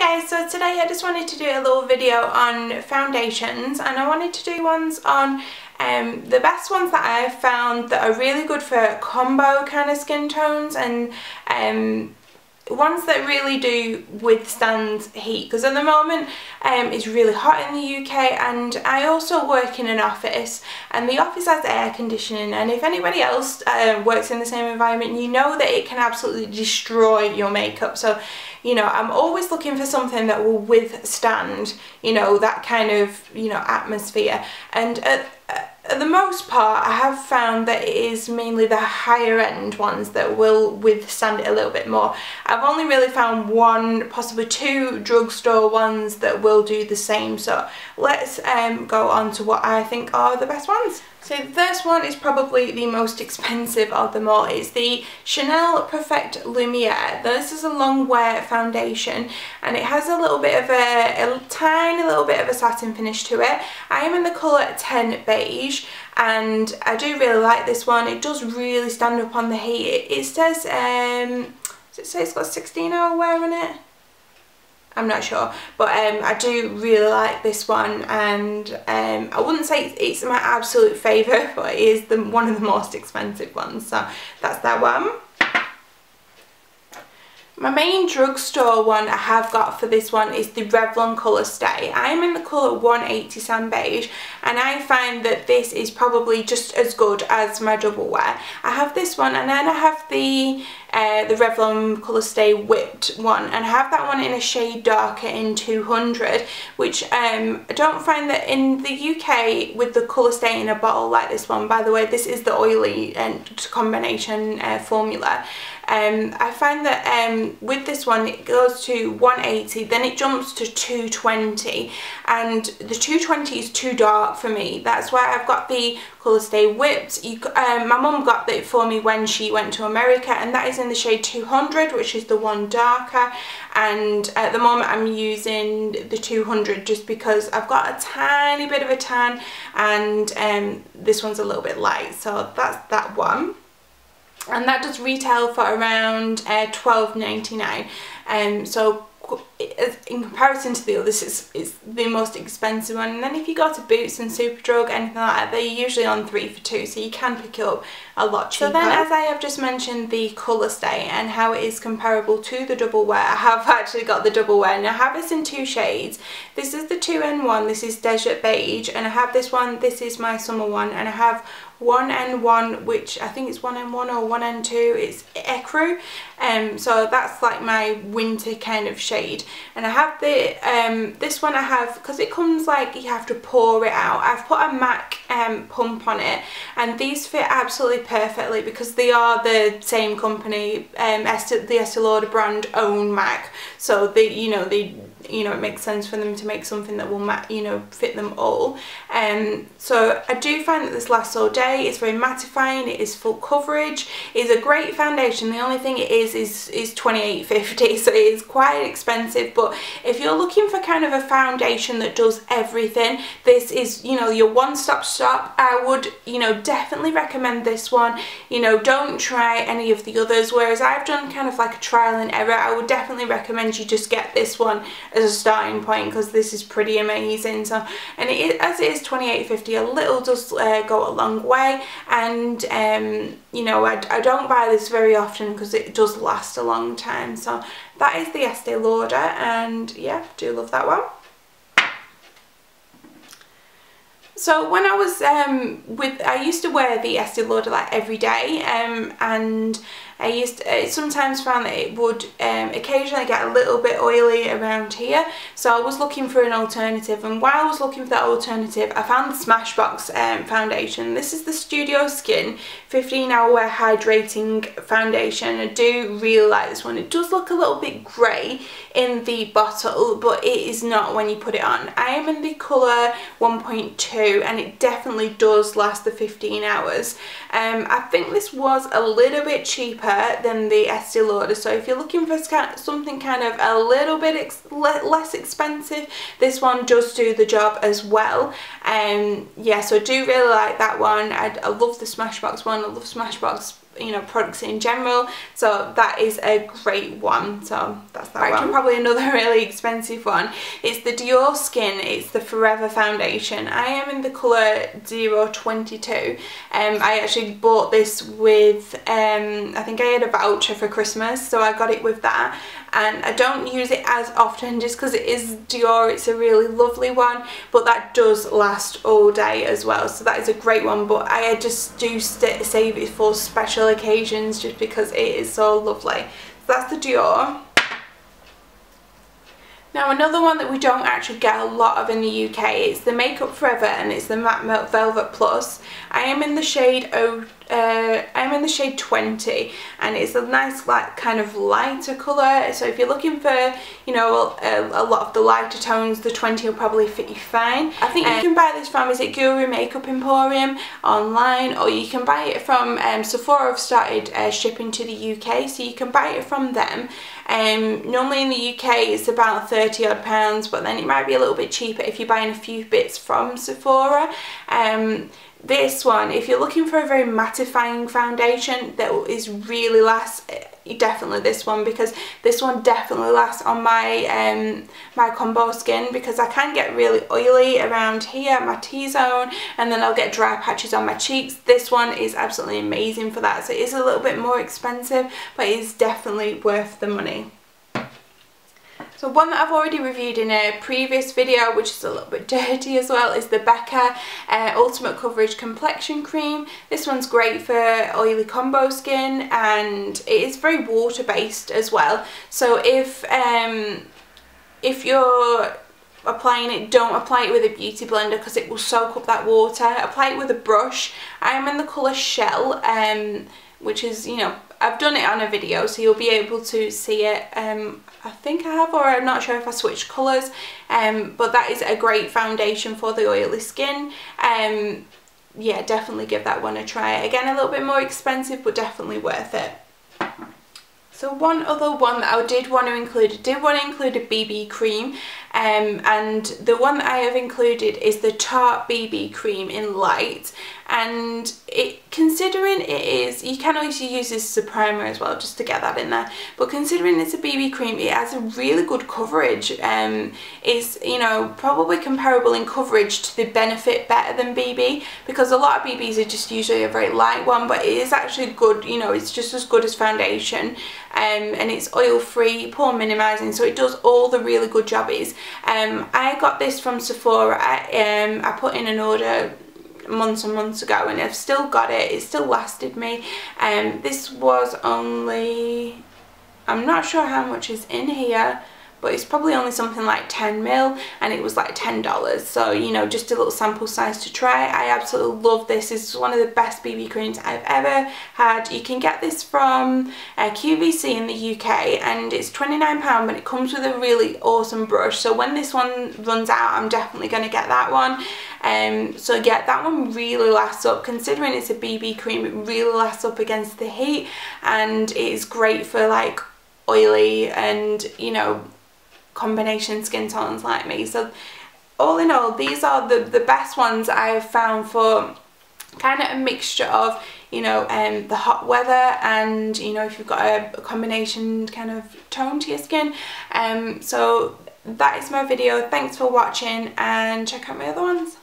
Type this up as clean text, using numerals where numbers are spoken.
Okay, so today I just wanted to do a little video on foundations, and I wanted to do ones on the best ones that I've found that are really good for combo kind of skin tones, and ones that really do withstand heat, because at the moment it's really hot in the UK, and I also work in an office, and the office has air conditioning, and if anybody else works in the same environment, you know that it can absolutely destroy your makeup. So you know, I'm always looking for something that will withstand, you know, that kind of, you know, atmosphere. And at the most part, I have found that it is mainly the higher end ones that will withstand it a little bit more. I've only really found one, possibly two drugstore ones that will do the same. So let's go on to what I think are the best ones. So the first one is probably the most expensive of them all. It's the Chanel Perfect Lumia. This is a long wear foundation, and it has a little bit of a tiny little bit of a satin finish to it. I am in the colour 10 Beige, and I do really like this one. It does really stand up on the heat. It says, does it say it's got 16-hour wear in it? I'm not sure, but I do really like this one, and I wouldn't say it's my absolute favourite, but it is one of the most expensive ones, so that's that one. My main drugstore one I have got for this one is the Revlon Colorstay. I am in the colour 180 Sand Beige, and I find that this is probably just as good as my double wear. I have this one, and then I have the Revlon Colorstay Whipped one, and I have that one in a shade darker in 200, which I don't find that in the UK with the Colorstay in a bottle like this one. By the way, this is the oily combination formula. I find that with this one it goes to 180, then it jumps to 220, and the 220 is too dark for me. That's why I've got the Colorstay Whipped. My mum got it for me when she went to America, and that is in the shade 200, which is the one darker, and at the moment I'm using the 200 just because I've got a tiny bit of a tan, and this one's a little bit light, so that's that one. And that does retail for around $12.99. So in comparison to the others, it's the most expensive one. And then if you go to Boots and Superdrug, anything like that, they're usually on 3 for 2, so you can pick it up a lot cheaper. So then, as I have just mentioned, the Colorstay and how it is comparable to the double wear, I have actually got the double wear, and I have this in 2 shades. This is the 2N1, this is Desert Beige, and I have this one, this is my summer one, and I have 1N1, which I think it's 1N1 or 1N2, it's Ecru, so that's like my winter kind of shade. And I have the this one I have, because it comes like you have to pour it out, I've put a MAC pump on it, and these fit absolutely perfectly because they are the same company, the Estee Lauder brand own MAC, so it makes sense for them to make something that will fit them all. So I do find that this lasts all day. It's very mattifying, it is full coverage, it's a great foundation. The only thing it is $28.50, so it is quite expensive, but if you're looking for kind of a foundation that does everything, this is, your one-stop shop. I would, definitely recommend this one. Don't try any of the others, whereas I've done kind of like a trial and error. I would definitely recommend you just get this one as a starting point, because this is pretty amazing. So, and as it is $28.50, a little does go a long way, and I don't buy this very often because it does last a long time. So that is the Estee Lauder, and yeah, do love that one. So when I was I used to wear the Estee Lauder like every day, and I sometimes found that it would occasionally get a little bit oily around here, so I was looking for an alternative, and while I was looking for that alternative, I found the Smashbox foundation. This is the Studio Skin 15-hour wear hydrating foundation. I do really like this one. It does look a little bit grey in the bottle, but it is not when you put it on. I am in the colour 1.2, and it definitely does last the 15 hours. I think this was a little bit cheaper than the Estee Lauder, so if you're looking for something kind of a little bit less expensive, this one does do the job as well. Yeah, so I do really like that one. I love the Smashbox one. I love Smashbox you know, products in general, so that is a great one. So that's that one. Probably another really expensive one. It's the Dior Skin. It's the Forever foundation. I am in the colour 022. I actually bought this with I think I had a voucher for Christmas, so I got it with that, and I don't use it as often just because it is Dior. It's a really lovely one, but that does last all day as well, so that is a great one. But I just do save it for special occasions just because it is so lovely. So that's the Dior. Now another one that we don't actually get a lot of in the UK is the Makeup Forever, and it's the Matte Velvet Plus. I am in the shade I'm in the shade 20, and it's a nice like kind of lighter colour, so if you're looking for, you know, a lot of the lighter tones, the 20 will probably fit you fine. I think you can buy this from, is it Guru Makeup Emporium online, or you can buy it from Sephora. Have started shipping to the UK, so you can buy it from them. Normally in the UK it's about £30 odd, but then it might be a little bit cheaper if you're buying a few bits from Sephora. This one, if you're looking for a very mattifying foundation that is really lasts, definitely this one, because this one definitely lasts on my my combo skin, because I can get really oily around here, my T-zone, and then I'll get dry patches on my cheeks. This one is absolutely amazing for that. So it is a little bit more expensive, but it is definitely worth the money. So one that I've already reviewed in a previous video, which is a little bit dirty as well, is the Becca Ultimate Coverage Complexion Cream. This one's great for oily combo skin, and it is very water based as well. So if you're applying it, don't apply it with a beauty blender because it will soak up that water. Apply it with a brush. I am in the colour Shell, which is, you know, I've done it on a video, so you'll be able to see it. I think I have, or I'm not sure if I switched colours, but that is a great foundation for the oily skin. Yeah, definitely give that one a try. Again, a little bit more expensive, but definitely worth it. So one other one that I did want to include a BB cream, and the one that I have included is the Tarte BB cream in light. And considering it is, you can also use this as a primer as well, just to get that in there, but considering it's a BB cream, it has a really good coverage. It's, you know, probably comparable in coverage to the Benefit Better than BB, because a lot of BBs are just usually a very light one, but it is actually good, you know, it's just as good as foundation. And it's oil free, pore minimizing, so it does all the really good jobbies. I got this from Sephora. I put in an order months and months ago, and I've still got it. It still lasted me. This was only, I'm not sure how much is in here, but it's probably only something like 10 ml, and it was like $10. So, you know, just a little sample size to try. I absolutely love this. This is one of the best BB creams I've ever had. You can get this from QVC in the UK, and it's £29, but it comes with a really awesome brush. So when this one runs out, I'm definitely going to get that one. So yeah, that one really lasts up. Considering it's a BB cream, it really lasts up against the heat, and it is great for like oily and, you know, combination skin tones like me. So all in all, these are the best ones I have found for kind of a mixture of, you know, the hot weather, and, you know, if you've got a combination kind of tone to your skin. So that is my video. Thanks for watching, and check out my other ones.